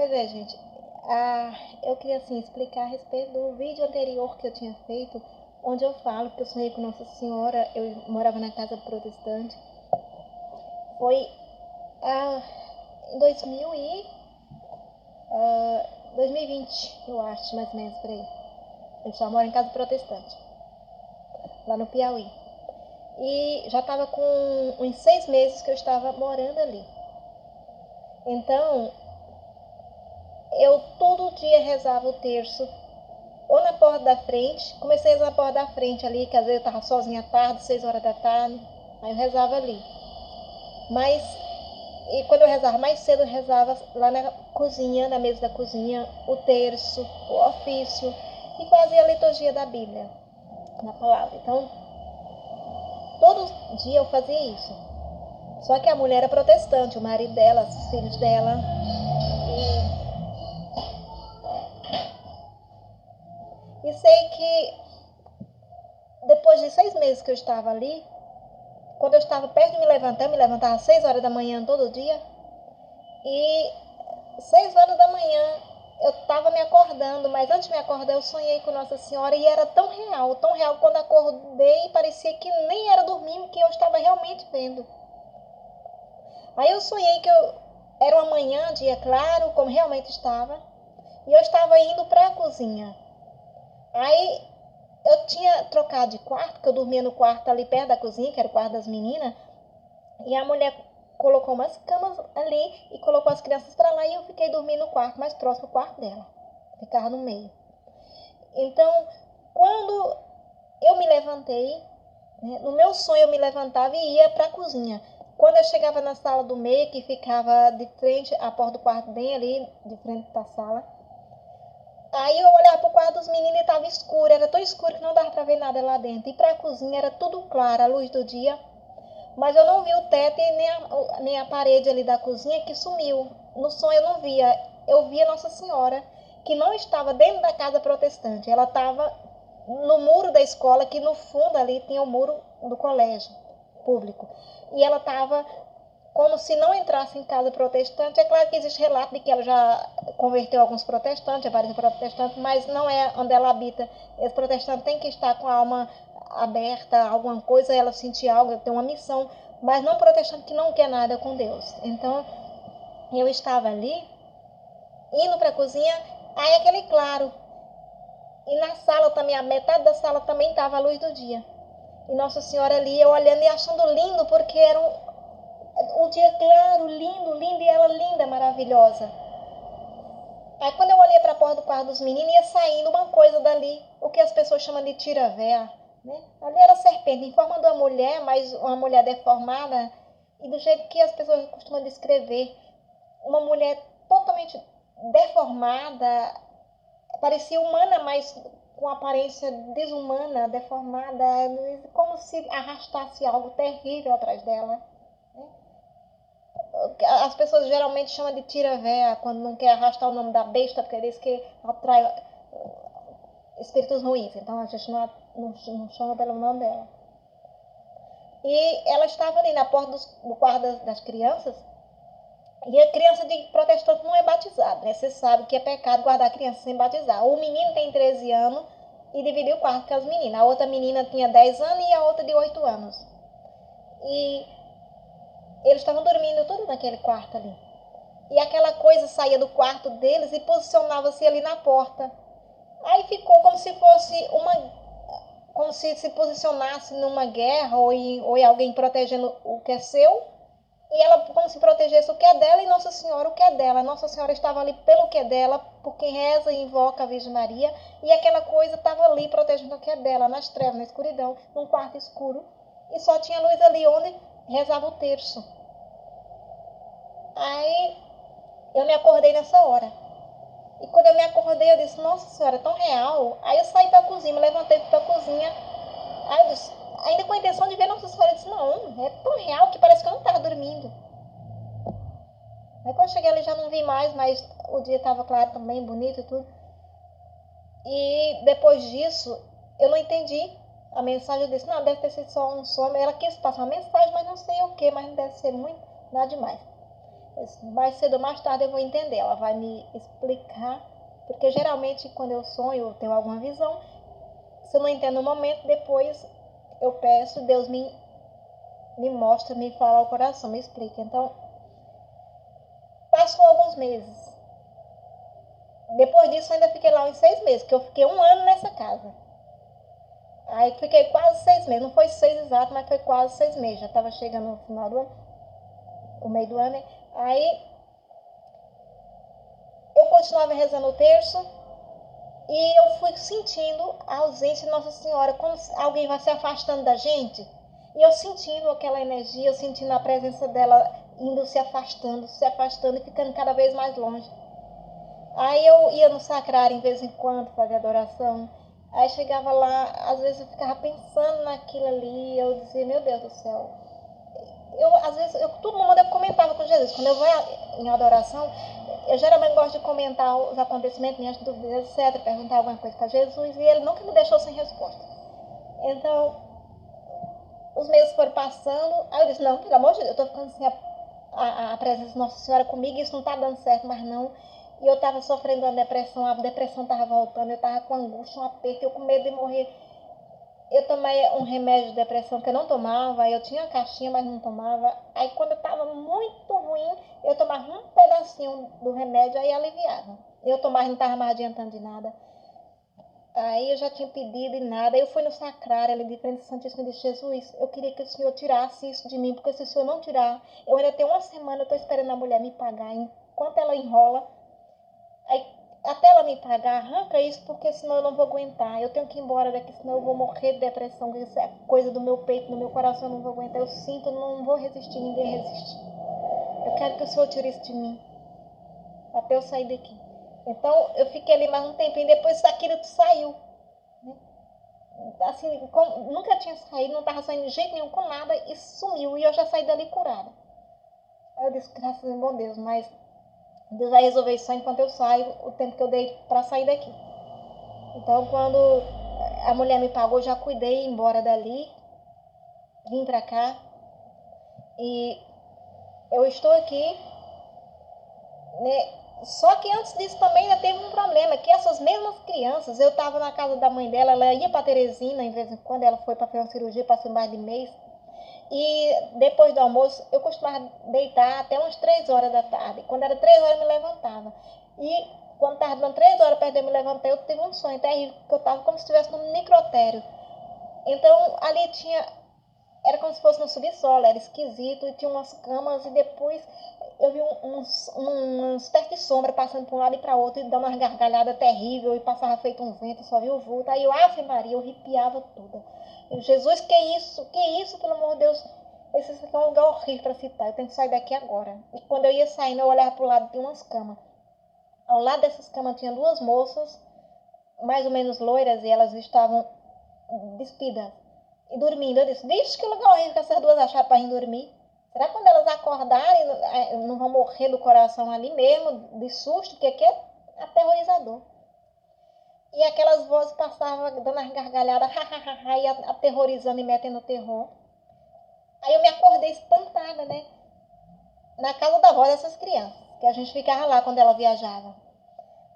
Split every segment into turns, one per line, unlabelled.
Pois é, gente. Eu queria assim explicar a respeito do vídeo anterior que eu tinha feito, onde eu falo que eu sonhei com Nossa Senhora, eu morava na casa protestante. Foi em 2020, eu acho, mais ou menos por aí. Eu já moro em casa protestante, lá no Piauí. E já estava com uns 6 meses que eu estava morando ali. Então, eu todo dia rezava o terço, ou na porta da frente. Comecei a rezar na porta da frente ali, que às vezes eu estava sozinha à tarde, 6 horas da tarde, aí eu rezava ali. Mas, e quando eu rezava mais cedo, eu rezava lá na cozinha, na mesa da cozinha, o terço, o ofício, e fazia a liturgia da Bíblia, na palavra. Então, todo dia eu fazia isso. Só que a mulher era protestante, o marido dela, os filhos dela. E sei que depois de 6 meses que eu estava ali, quando eu estava perto de me levantava às 6 horas da manhã todo dia. E 6 horas da manhã eu estava me acordando, mas antes de me acordar eu sonhei com Nossa Senhora e era tão real, quando acordei parecia que nem era dormindo, que eu estava realmente vendo. Aí eu sonhei que era uma manhã, dia claro, como realmente estava, e eu estava indo para a cozinha. Aí eu tinha trocado de quarto, que eu dormia no quarto ali perto da cozinha, que era o quarto das meninas, e a mulher colocou umas camas ali e colocou as crianças para lá e eu fiquei dormindo no quarto mais próximo do quarto dela. Ficava no meio. Então, quando eu me levantei, né, no meu sonho eu me levantava e ia para a cozinha. Quando eu chegava na sala do meio, que ficava de frente à porta do quarto, bem ali, de frente da sala, aí eu olhava pro quarto dos meninos e estava escuro, era tão escuro que não dava para ver nada lá dentro. E para a cozinha era tudo claro, a luz do dia. Mas eu não vi o teto e nem a parede ali da cozinha, que sumiu. No sonho eu não via. Eu via Nossa Senhora, que não estava dentro da casa protestante. Ela estava no muro da escola, que no fundo ali tinha o muro do colégio público. E ela estava como se não entrasse em casa protestante. É claro que existe relato de que ela já converteu alguns protestantes, vários protestantes, mas não é onde ela habita. Esse protestante tem que estar com a alma aberta, alguma coisa, ela sentir algo, tem uma missão, mas não protestante que não quer nada com Deus. Então, eu estava ali, indo para a cozinha, aí aquele claro. E na sala também, a metade da sala também estava a luz do dia. E Nossa Senhora ali, eu olhando e achando lindo, porque era um dia claro, lindo, lindo, e ela linda, maravilhosa. Aí quando eu olhei para a porta do quarto dos meninos, ia saindo uma coisa dali, o que as pessoas chamam de tira-véia, né? Ali era serpente, em forma de uma mulher, mas uma mulher deformada, e do jeito que as pessoas costumam descrever, uma mulher totalmente deformada, parecia humana, mas com aparência desumana, deformada, como se arrastasse algo terrível atrás dela. As pessoas geralmente chamam de tira-véia quando não quer arrastar o nome da besta, porque diz que atrai espíritos ruins. Então a gente não chama pelo nome dela. E ela estava ali na porta do quarto das crianças. E a criança de protestante não é batizada, né? Você sabe que é pecado guardar a criança sem batizar. O menino tem 13 anos e dividiu o quarto com as meninas. A outra menina tinha 10 anos e a outra de 8 anos. E eles estavam dormindo tudo naquele quarto ali. E aquela coisa saía do quarto deles e posicionava-se ali na porta. Aí ficou como se fosse como se posicionasse numa guerra ou em alguém protegendo o que é seu. E ela como se protegesse o que é dela e Nossa Senhora o que é dela. Nossa Senhora estava ali pelo que é dela, por quem reza e invoca a Virgem Maria. E aquela coisa estava ali protegendo o que é dela, nas trevas, na escuridão, num quarto escuro. E só tinha luz ali onde rezava o terço. Aí eu me acordei nessa hora. E quando eu me acordei, eu disse, Nossa Senhora, é tão real. Aí eu saí para a cozinha, me levantei para a cozinha. Aí eu disse, ainda com a intenção de ver Nossa Senhora, eu disse, não, é tão real que parece que eu não estava dormindo. Aí quando eu cheguei ali já não vi mais, mas o dia estava claro também, bonito e tudo. E depois disso, eu não entendi a mensagem. Eu disse, não, deve ter sido só um sonho. Ela quis passar uma mensagem, mas não sei o que, mas não deve ser muito, nada demais. Mais cedo ou mais tarde eu vou entender, ela vai me explicar, porque geralmente quando eu sonho, eu tenho alguma visão, se eu não entendo no momento, depois eu peço, Deus me mostra, me fala ao coração, me explica. Então, passou alguns meses. Depois disso, eu ainda fiquei lá uns 6 meses, que eu fiquei 1 ano nessa casa. Aí fiquei quase 6 meses, não foi 6 exato, mas foi quase 6 meses. Já estava chegando no final do ano, o meio do ano, né? Aí eu continuava rezando o terço e eu fui sentindo a ausência de Nossa Senhora, como se alguém vai se afastando da gente. E eu sentindo aquela energia, eu sentindo a presença dela indo se afastando e ficando cada vez mais longe. Aí eu ia no sacrário em vez em quando fazer adoração. Aí chegava lá, às vezes eu ficava pensando naquilo ali, eu dizia, meu Deus do céu. Às vezes, todo mundo eu comentava com Jesus. Quando eu vou em adoração, eu geralmente gosto de comentar os acontecimentos, minhas dúvidas, etc. Perguntar alguma coisa para Jesus e ele nunca me deixou sem resposta. Então, os meses foram passando, aí eu disse, não, pelo amor de Deus, eu estou ficando sem a presença de Nossa Senhora comigo, isso não está dando certo mais não. E eu estava sofrendo uma depressão, a depressão estava voltando, eu estava com angústia, um aperto, eu com medo de morrer. Eu tomei um remédio de depressão que eu não tomava, eu tinha a caixinha, mas não tomava. Aí quando eu estava muito ruim, eu tomava um pedacinho do remédio, aí aliviava. Eu tomava, não estava mais adiantando de nada. Aí eu já tinha pedido e nada. Aí eu fui no sacrário ali de frente ao Santíssimo e disse, Jesus, eu queria que o Senhor tirasse isso de mim, porque se o Senhor não tirar, eu ainda tenho 1 semana, eu estou esperando a mulher me pagar. Enquanto ela enrola, aí, até ela me pagar, arranca isso, porque senão eu não vou aguentar. Eu tenho que ir embora daqui, senão eu vou morrer de depressão. Isso é coisa do meu peito, do meu coração, eu não vou aguentar. Eu sinto, eu não vou resistir, ninguém resiste. Eu quero que o Senhor tire isso de mim, até eu sair daqui. Então, eu fiquei ali mais um tempinho, depois aquilo saiu. Né? Assim, nunca tinha saído, não estava saindo de jeito nenhum com nada, e sumiu. E eu já saí dali curada. Aí eu disse, graças a bom Deus, mas Deus vai resolver isso só enquanto eu saio, o tempo que eu dei para sair daqui. Então, quando a mulher me pagou, eu já cuidei, ir embora dali, vim para cá e eu estou aqui, né? Só que antes disso também ainda teve um problema, que essas mesmas crianças, eu estava na casa da mãe dela, ela ia para Teresina, em vez em quando ela foi para fazer uma cirurgia, passou mais de mês, e depois do almoço eu costumava deitar até umas 3 horas da tarde. Quando era 3 horas eu me levantava. E quando estava dando 3 horas perto de eu me levantar, eu tive um sonho terrível, que eu estava como se estivesse num necrotério. Então ali tinha, era como se fosse no subsolo, era esquisito, e tinha umas camas, e depois eu vi uma espécie de sombra passando para um lado e para outro, e dando uma gargalhada terrível, e passava feito um vento, só vi o vulto. Aí eu, Ave Maria, eu arrepiava tudo. Eu, Jesus, que isso? Que isso, pelo amor de Deus? Esse aqui é um lugar horrível para citar, eu tenho que sair daqui agora. E quando eu ia saindo, eu olhava para o lado de umas camas. Ao lado dessas camas tinha 2 moças, mais ou menos loiras, e elas estavam despidas e dormindo. Eu disse, vixe, que lugar horrível que essas 2 acharam para ir dormir. Será que quando elas acordarem não vão morrer do coração ali mesmo, de susto, que aqui é aterrorizador. E aquelas vozes passavam dando as gargalhadas, e aterrorizando e metendo terror. Aí eu me acordei espantada, né? Na casa da avó dessas crianças, que a gente ficava lá quando ela viajava.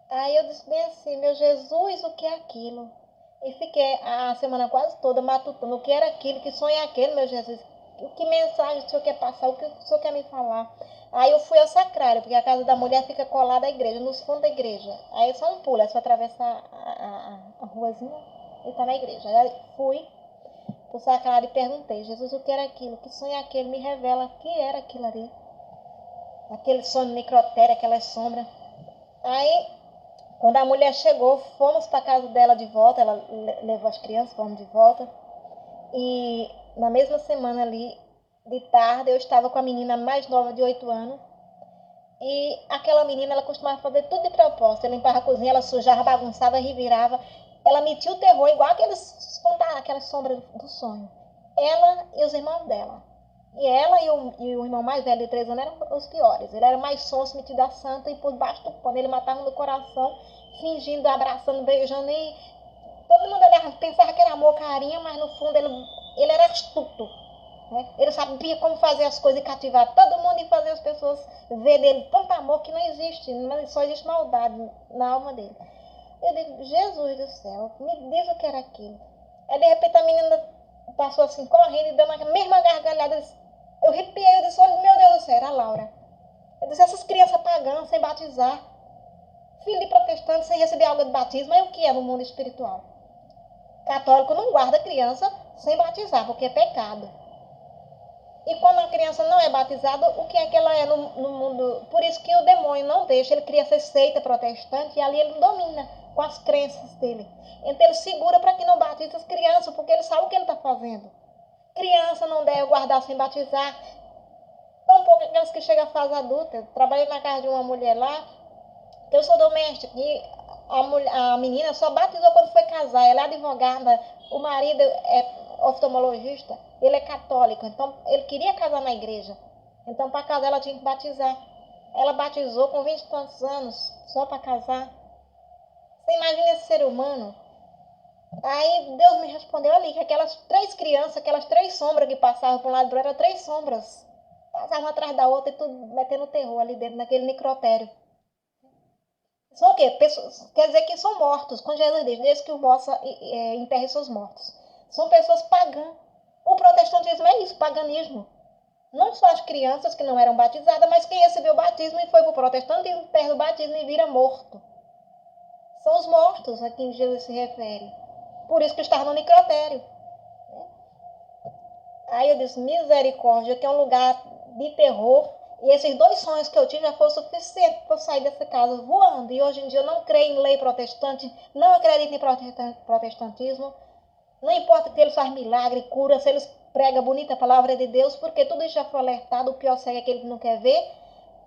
Aí eu disse bem assim, meu Jesus, o que é aquilo? E fiquei a semana quase toda matutando o que era aquilo, que sonho é aquele, meu Jesus. Que mensagem o senhor quer passar, o que o senhor quer me falar? Aí eu fui ao sacrário, porque a casa da mulher fica colada à igreja, nos fundos da igreja. Aí é só um pulo, é só atravessar a ruazinha e tá na igreja. Aí eu fui pro sacrário e perguntei, Jesus, o que era aquilo? Que sonho é aquele? Me revela o que era aquilo ali. Aquele sonho necrotério, aquela sombra. Aí, quando a mulher chegou, fomos para casa dela de volta, ela levou as crianças, fomos de volta. E na mesma semana ali, de tarde, eu estava com a menina mais nova de 8 anos. E aquela menina, ela costumava fazer tudo de propósito. Ela limpava a cozinha, ela sujava, bagunçava, revirava. Ela metia o terror, igual aquela sombra do sonho. Ela e os irmãos dela. E ela e o irmão mais velho de 3 anos eram os piores. Ele era mais sonso, metido a santa, e por baixo do pano ele matava no coração, fingindo, abraçando, beijando, e todo mundo olhava, pensava que era amor, carinho, mas no fundo ele era astuto. né? Ele sabia como fazer as coisas e cativar todo mundo e fazer as pessoas ver dele tanto amor que não existe, mas só existe maldade na alma dele. Eu digo, Jesus do céu, me diz o que era aquilo. Aí de repente a menina passou assim, correndo e dando a mesma gargalhada. Eu arrepiei, eu disse, olha, meu Deus do céu, era a Laura. Eu disse, essas crianças pagãs, sem batizar, filho de protestante, sem receber água de batismo, é o que é no mundo espiritual? Católico não guarda criança sem batizar, porque é pecado. E quando a criança não é batizada, o que é que ela é no mundo? Por isso que o demônio não deixa, ele cria essa seita protestante e ali ele domina com as crenças dele. Então ele segura para que não batize as crianças, porque ele sabe o que ele está fazendo. Criança não deve guardar sem batizar. Tampouco aquelas que chegam à fase adulta. Eu trabalhei na casa de uma mulher lá, que eu sou doméstica, e a menina só batizou quando foi casar. Ela é advogada, o marido é oftalmologista, ele é católico, então ele queria casar na igreja. Então para casar ela tinha que batizar. Ela batizou com 20 e tantos anos, só para casar. Você imagina esse ser humano? Aí Deus me respondeu ali que aquelas três crianças, aquelas três sombras que passavam para um lado e para outro, eram três sombras. Passavam atrás da outra e tudo metendo terror ali dentro, naquele necrotério. São o quê? Pessoas, quer dizer que são mortos, quando Jesus diz, desde que o morto enterre seus mortos. São pessoas pagãs. O protestantismo é isso, paganismo. Não só as crianças que não eram batizadas, mas quem recebeu o batismo e foi para o protestantismo, perde o batismo e vira morto. São os mortos a quem Jesus se refere. Por isso que estava no necrotério. Aí eu disse, misericórdia, que é um lugar de terror. E esses dois sonhos que eu tive já foram suficientes para eu sair dessa casa voando. E hoje em dia eu não creio em lei protestante, não acredito em protestantismo. Não importa que eles fazem milagre, cura, se eles pregam a bonita palavra de Deus, porque tudo isso já foi alertado, o pior segue aquele que não quer ver.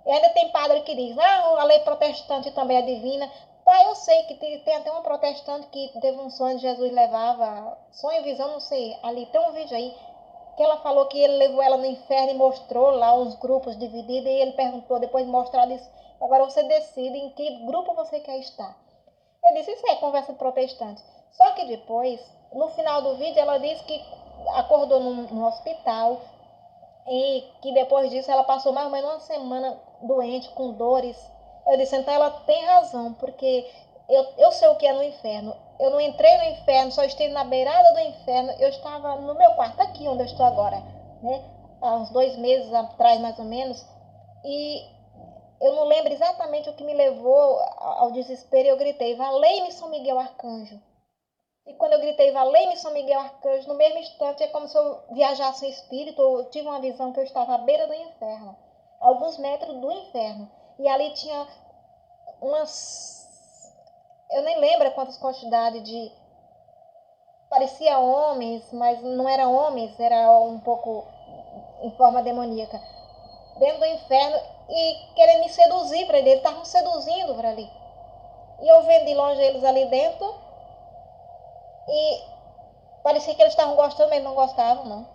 E ainda tem padre que diz, a lei protestante também é divina. Tá, eu sei que tem até uma protestante que teve um sonho de Jesus levava, sonho e visão, não sei, ali tem um vídeo aí, que ela falou que ele levou ela no inferno e mostrou lá uns grupos divididos, e ele perguntou, depois de mostrar, disse, agora você decide em que grupo você quer estar. Eu disse, isso é conversa protestante. Só que depois, no final do vídeo, ela disse que acordou no hospital e que depois disso ela passou mais ou menos uma semana doente, com dores. Eu disse, então ela tem razão, porque eu sei o que é no inferno. Eu não entrei no inferno, só estive na beirada do inferno. Eu estava no meu quarto, aqui onde eu estou agora, né? Há uns 2 meses atrás, mais ou menos. E eu não lembro exatamente o que me levou ao desespero. Eu gritei, valei-me São Miguel Arcanjo. E quando eu gritei, valei-me São Miguel Arcanjo, no mesmo instante é como se eu viajasse em espírito. Eu tive uma visão que eu estava à beira do inferno, alguns metros do inferno. E ali tinha umas, eu nem lembro quantas quantidades de, parecia homens, mas não eram homens, era um pouco em forma demoníaca, dentro do inferno e querendo me seduzir para ele. Eles estavam seduzindo para ali. E eu vendo de longe eles ali dentro e parecia que eles estavam gostando, mas não gostavam, não.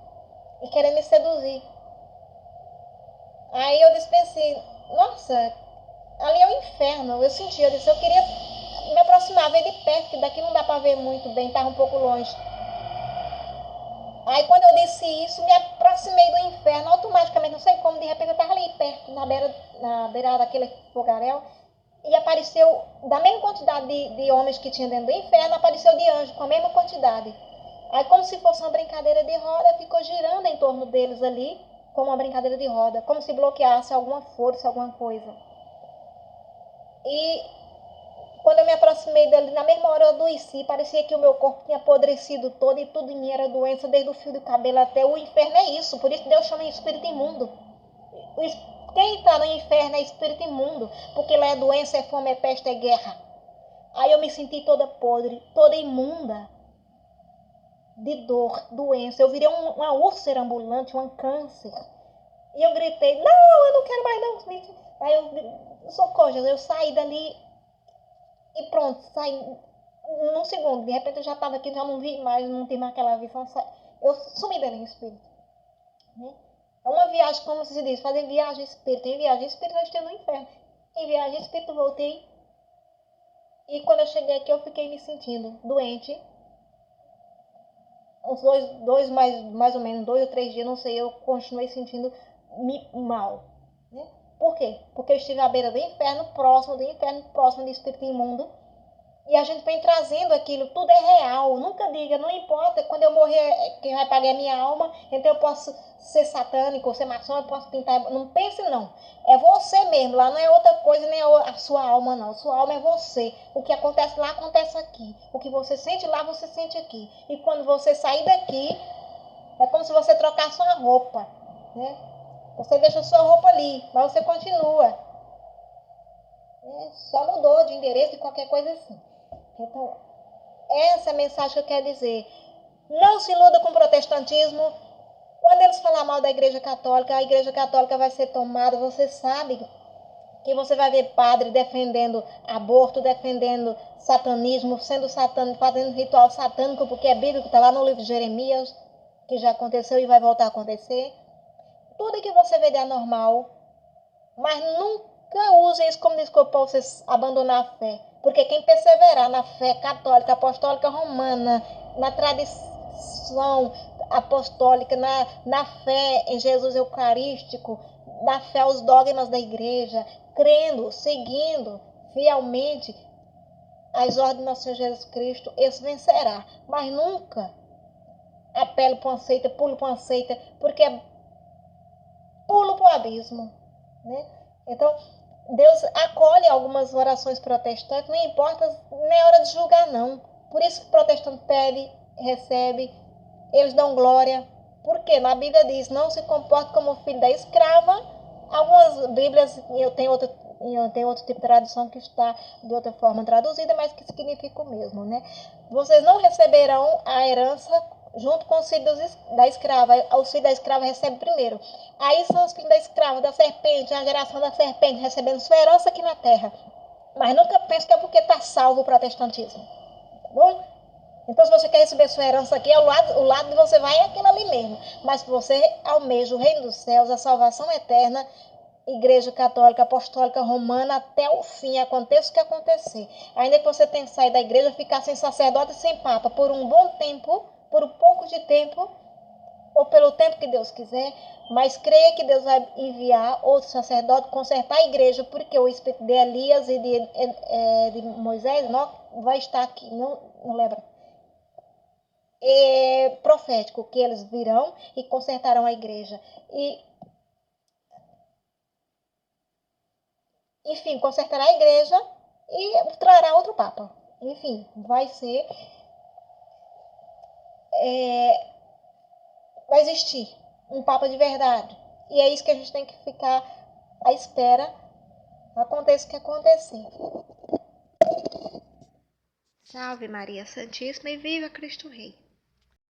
E querendo me seduzir. Aí eu dispensei, nossa, ali é o inferno. Eu senti, eu disse, eu queria me aproximar, ver de perto, que daqui não dá para ver muito bem, estava um pouco longe. Aí quando eu disse isso, me aproximei do inferno, automaticamente, não sei como, de repente eu estava ali perto, na beira daquele fogaréu, e apareceu, da mesma quantidade de homens que tinha dentro do inferno, apareceu de anjo, com a mesma quantidade. Aí como se fosse uma brincadeira de roda, ficou girando em torno deles ali, como uma brincadeira de roda, como se bloqueasse alguma força, alguma coisa. E quando eu me aproximei dele, na mesma hora eu adoeci, parecia que o meu corpo tinha apodrecido todo e tudo em mim era doença, desde o fio do cabelo até o inferno. É isso, por isso Deus chama de espírito imundo. Quem está no inferno é espírito imundo, porque lá é doença, é fome, é peste, é guerra. Aí eu me senti toda podre, toda imunda, de dor, doença. Eu virei uma úlcera ambulante, um câncer. E eu gritei, não, eu não quero mais não. Aí eu, socorro, Jesus, eu saí dali e pronto, saí num segundo. De repente eu já estava aqui, já não vi mais, não tive mais aquela visão. Eu sumi dali em espírito. Né? É uma viagem, como se diz, fazer viagem espírita. Em viagem espírita eu estive no inferno. Em viagem espírita eu voltei. E quando eu cheguei aqui eu fiquei me sentindo doente. uns mais ou menos 2 ou 3 dias, não sei, eu continuei sentindo mal, né? Por quê? Porque eu estive à beira do inferno, próximo de espírito imundo. E a gente vem trazendo aquilo, tudo é real. Nunca diga, não importa, quando eu morrer, quem vai pagar a minha alma, então eu posso ser satânico, ou ser maçom, eu posso pintar. Não pense, não. É você mesmo, lá não é outra coisa, nem a sua alma, não. A sua alma é você. O que acontece lá, acontece aqui. O que você sente lá, você sente aqui. E quando você sair daqui, é como se você trocasse uma roupa, né? Você deixa a sua roupa ali, mas você continua, né? Só mudou de endereço e qualquer coisa assim. Então, essa é a mensagem que eu quero dizer. Não se iluda com o protestantismo. Quando eles falar mal da Igreja Católica, a Igreja Católica vai ser tomada. Você sabe que você vai ver padre defendendo aborto, defendendo satanismo, sendo satânico, fazendo ritual satânico, porque é bíblico, está lá no livro de Jeremias, que já aconteceu e vai voltar a acontecer. Tudo que você vê de anormal, mas nunca use isso como desculpa para você abandonar a fé. Porque quem perseverar na fé católica, apostólica, romana, na tradição apostólica, na fé em Jesus Eucarístico, na fé aos dogmas da igreja, crendo, seguindo fielmente as ordens do nosso Senhor Jesus Cristo, esse vencerá. Mas nunca apele para uma seita, pule para uma seita, porque é pulo para o abismo, né? Então, Deus acolhe algumas orações protestantes, não importa, nem é hora de julgar, não. Por isso que o protestante pede, recebe, eles dão glória. Porque na Bíblia diz, não se comporte como filho da escrava. Algumas Bíblias, eu tenho outro tipo de tradução que está de outra forma traduzida, mas que significa o mesmo, né? Vocês não receberão a herança junto com os filhos da escrava. Os filhos da escrava recebem primeiro. Aí são os filhos da escrava, da serpente, a geração da serpente, recebendo sua herança aqui na terra. Mas nunca pense que é porque está salvo o protestantismo. Tá bom? Então, se você quer receber sua herança aqui, o lado de você vai é aquele ali mesmo. Mas se você almeja o reino dos céus, a salvação eterna, Igreja Católica, Apostólica, Romana, até o fim, aconteça o que acontecer. Ainda que você tenha que sair da igreja, ficar sem sacerdote e sem papa por um bom tempo, por um pouco de tempo, ou pelo tempo que Deus quiser, mas creia que Deus vai enviar outro sacerdote, consertar a igreja, porque o espírito de Elias e de Moisés não vai estar aqui, não lembra? É profético, que eles virão e consertarão a igreja. E enfim, consertará a igreja e trará outro papa. Enfim, vai ser. É, vai existir um papa de verdade. E é isso que a gente tem que ficar à espera, aconteça o que acontecer. Salve Maria Santíssima e viva Cristo Rei.